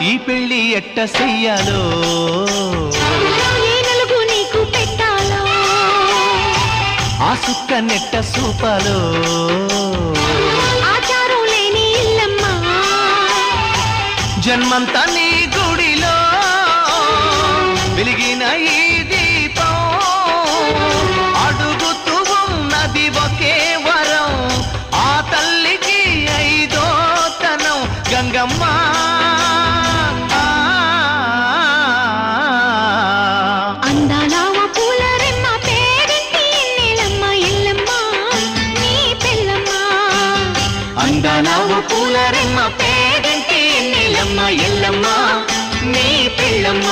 ఈ పెళ్లి ఎట్ట చెయ్యాలో ఏ నలుగు నీకు పెట్టాలో ఆ సుక్క నెట్ట సూపాలో ఆచారం లేని ఇల్లమ్మా జన్మంతా నీ గుడిలో వెలిగిన ఈ దీపం అడుగుతూ ఉన్నది ఒకే వరం ఆ తల్లికి ఐదో తనం గంగమ్మ అందాల పూల రెమ్మ పేరింటి ఎన్నెలమ్మ ఎల్లమ్మ నీ పెళ్ళమ్మ అందాల పూల రెమ్మ పేరింటి ఎల్లమ్మ ఎల్లమ్మ నీ పెళ్ళమ్మ